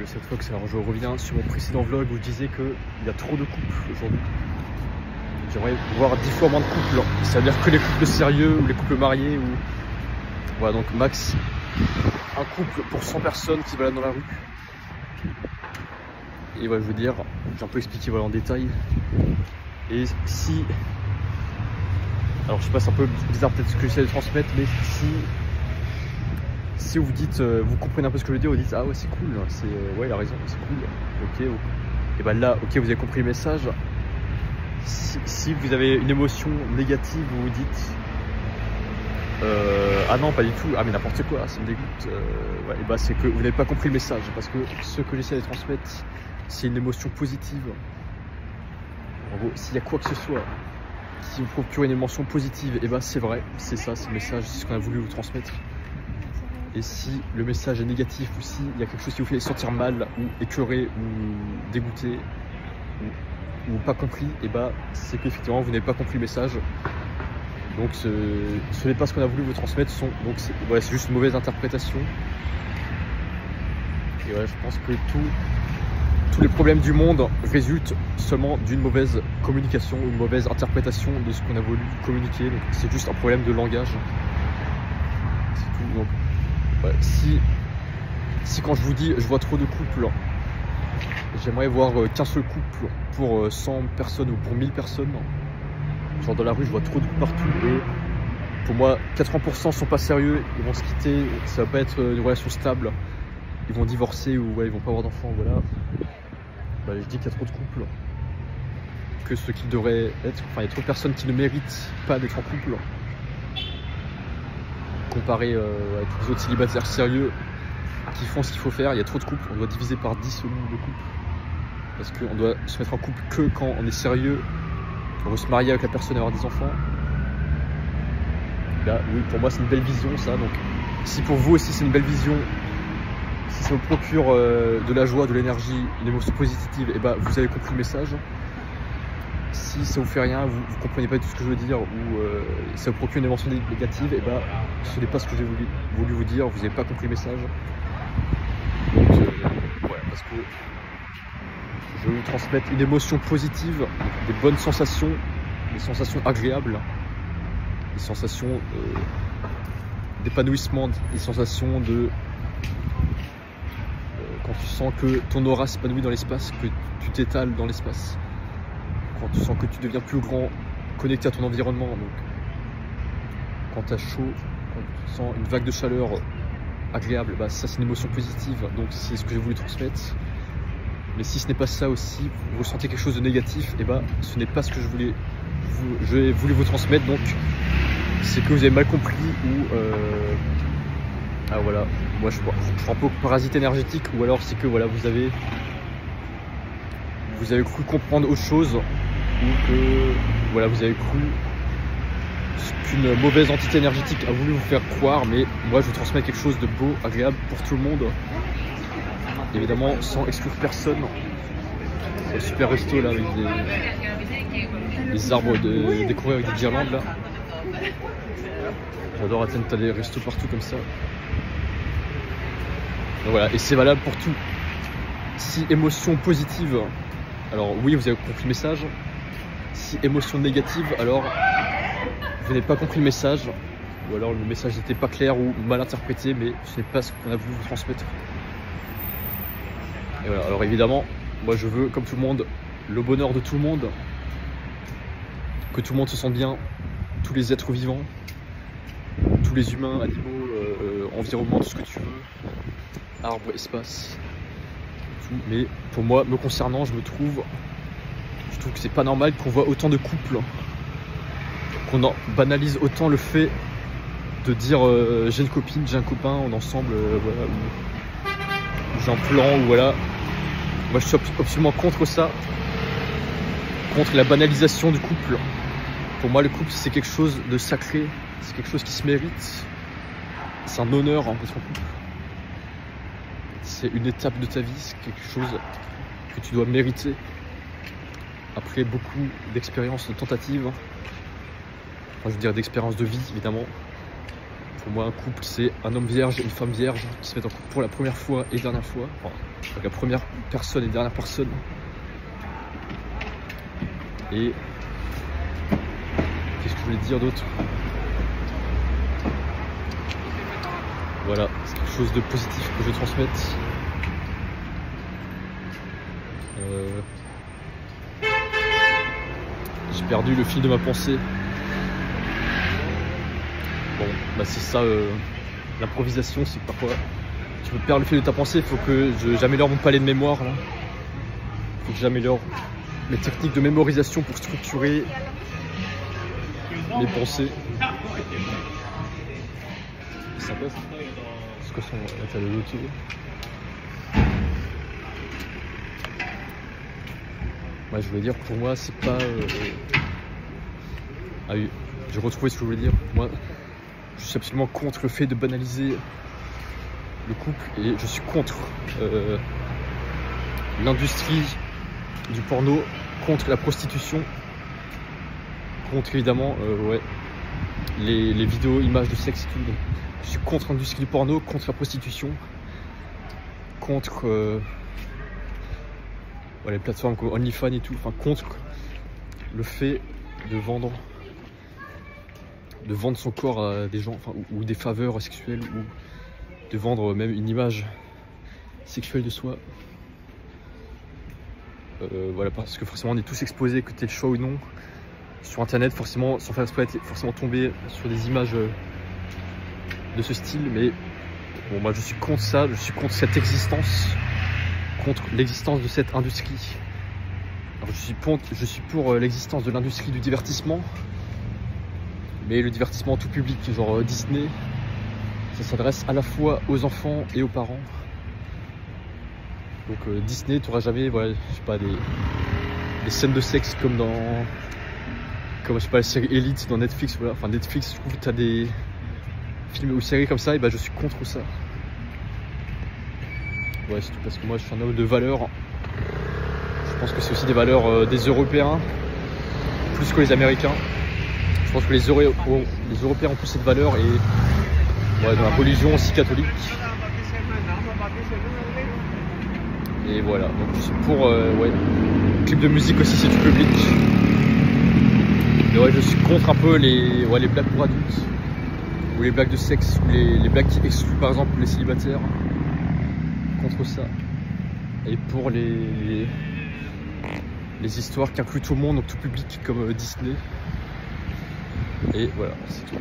cette Fox, alors je reviens sur mon précédent vlog où je disais qu'il y a trop de couples aujourd'hui. J'aimerais voir 10 fois moins de couples, c'est-à-dire que les couples sérieux ou les couples mariés ou... Voilà, donc max un couple pour 100 personnes qui se baladent dans la rue. Et voilà, je veux dire, j'ai un peu expliqué voilà, en détail. Et si... Alors je sais pas, c'est un peu bizarre peut-être ce que j'essaie de transmettre, mais si vous dites, vous comprenez un peu ce que je veux dire, vous dites ah ouais c'est cool, c'est ouais il a raison, c'est cool, ok, et ben là ok vous avez compris le message. Si vous avez une émotion négative, vous vous dites ah non pas du tout, ah mais n'importe quoi, ça me dégoûte, ouais, et ben c'est que vous n'avez pas compris le message, parce que ce que j'essaie de transmettre c'est une émotion positive. En gros, s'il y a quoi que ce soit qui vous procure une émotion positive, et ben c'est vrai, c'est ça, c'est le message, c'est ce qu'on a voulu vous transmettre. Et si le message est négatif ou s'il y a quelque chose qui vous fait sentir mal ou écœuré ou dégoûté ou pas compris, et bah c'est qu'effectivement vous n'avez pas compris le message. Donc ce n'est pas ce qu'on a voulu vous transmettre, donc c'est juste une mauvaise interprétation. Et ouais, je pense que tous les problèmes du monde résultent seulement d'une mauvaise communication ou une mauvaise interprétation de ce qu'on a voulu communiquer. Donc c'est juste un problème de langage. C'est tout. Donc, ouais, si quand je vous dis je vois trop de couples, j'aimerais voir qu'un seul couple pour 100 personnes ou pour 1000 personnes. Genre dans la rue je vois trop de couples partout et pour moi 80% sont pas sérieux, ils vont se quitter, ça va pas être une relation stable, ils vont divorcer ou ouais, ils vont pas avoir d'enfants, voilà. Bah, je dis qu'il y a trop de couples que ce qu'ils devraient être, enfin il y a trop de personnes qui ne méritent pas d'être en couple. Comparé à tous les autres célibataires sérieux qui font ce qu'il faut faire, il y a trop de couples, on doit diviser par 10 le nombre de couples. Parce qu'on doit se mettre en couple que quand on est sérieux, on veut se marier avec la personne et avoir des enfants. Là, oui, pour moi c'est une belle vision ça, donc si pour vous aussi c'est une belle vision, si ça vous procure de la joie, de l'énergie, une émotion positive, et bah vous avez compris le message. Si ça vous fait rien, vous ne comprenez pas tout ce que je veux dire, ou ça vous procure une émotion négative, et bah ce n'est pas ce que j'ai voulu vous dire, vous n'avez pas compris le message. Donc voilà, parce que je veux vous transmettre une émotion positive, des bonnes sensations, des sensations agréables, des sensations d'épanouissement, des sensations de quand tu sens que ton aura s'épanouit dans l'espace, que tu t'étales dans l'espace. Quand tu sens que tu deviens plus grand, connecté à ton environnement, donc quand tu as chaud, quand tu sens une vague de chaleur agréable, bah ça c'est une émotion positive, donc c'est ce que j'ai voulu transmettre. Mais si ce n'est pas ça aussi, vous ressentez quelque chose de négatif, et bah ce n'est pas ce que j'ai voulu vous transmettre, donc c'est que vous avez mal compris ou ah voilà, moi je suis un peu parasite énergétique, ou alors c'est que voilà vous avez cru comprendre autre chose, ou que voilà vous avez cru ce qu'une mauvaise entité énergétique a voulu vous faire croire, mais moi je vous transmets quelque chose de beau, agréable pour tout le monde, évidemment sans exclure personne. C'est un super resto là avec des arbres décorés avec des guirlandes là. J'adore Athènes, t'as des restos partout comme ça. Donc voilà, et c'est valable pour tout. Si émotion positive, alors oui vous avez compris le message. Si émotion négative, alors vous n'avez pas compris le message, ou alors le message n'était pas clair ou mal interprété, mais ce n'est pas ce qu'on a voulu vous transmettre. Et voilà, alors évidemment, moi je veux, comme tout le monde, le bonheur de tout le monde, que tout le monde se sente bien, tous les êtres vivants, tous les humains, animaux, environnement, tout ce que tu veux, arbres, espace, tout. Mais pour moi, me concernant, je trouve que c'est pas normal qu'on voit autant de couples, qu'on en banalise autant le fait de dire j'ai une copine, j'ai un copain, on est ensemble, voilà, ou j'ai un plan, ou voilà. Moi je suis absolument contre ça, contre la banalisation du couple. Pour moi le couple c'est quelque chose de sacré, c'est quelque chose qui se mérite, c'est un honneur d'être en couple. C'est une étape de ta vie, c'est quelque chose que tu dois mériter. Après beaucoup d'expériences, de tentatives, enfin, je veux dire d'expériences de vie évidemment, Pour moi, un couple, c'est un homme vierge et une femme vierge qui se mettent en couple pour la première fois et dernière fois. Enfin, avec la première personne et dernière personne. Et qu'est-ce que je voulais dire d'autre? Voilà, c'est quelque chose de positif que je transmette. J'ai perdu le fil de ma pensée. Bon, bah c'est ça, l'improvisation, c'est que parfois tu peux perdre le fil de ta pensée. Il faut que j'améliore mon palais de mémoire là. Il faut que j'améliore mes techniques de mémorisation pour structurer mes pensées. C'est sympa ça. C'est quoi son... Là t'as le loto. Ouais, je voulais dire, pour moi c'est pas... Ah oui, j'ai retrouvé ce que je voulais dire. Moi, je suis absolument contre le fait de banaliser le couple et je suis contre l'industrie du porno, contre la prostitution, contre évidemment ouais, les vidéos, images de sexe et tout. Donc, je suis contre l'industrie du porno, contre la prostitution, contre ouais, les plateformes comme OnlyFans et tout, enfin contre le fait de vendre son corps à des gens, enfin, ou des faveurs sexuelles, ou de vendre même une image sexuelle de soi. Voilà, parce que forcément on est tous exposés, que tu aies le choix ou non, sur internet, forcément, sans faire exprès, forcément tomber sur des images de ce style. Mais bon, moi je suis contre ça, je suis contre cette existence, contre l'existence de cette industrie. Alors, je suis pour l'existence de l'industrie du divertissement, mais le divertissement tout public, genre Disney, ça s'adresse à la fois aux enfants et aux parents. Donc Disney, tu n'auras jamais, voilà, je sais pas, des scènes de sexe comme dans, je sais pas, la série Elite dans Netflix. Voilà. Enfin Netflix, je trouve que tu as des films ou séries comme ça, et bah je suis contre ça. Ouais, c'est tout parce que moi je suis un homme de valeurs. Je pense que c'est aussi des valeurs des Européens, plus que les Américains. Je pense que les Européens ont plus cette valeur, et ouais, dans la religion aussi catholique. Et voilà, donc je suis pour ouais, clip de musique aussi, c'est du public. Et ouais, je suis contre un peu les blagues pour adultes, ou les blagues de sexe, ou les blagues qui excluent par exemple les célibataires. Contre ça. Et pour les histoires qui incluent tout le monde, donc tout public, comme Disney. Et voilà, c'est tout.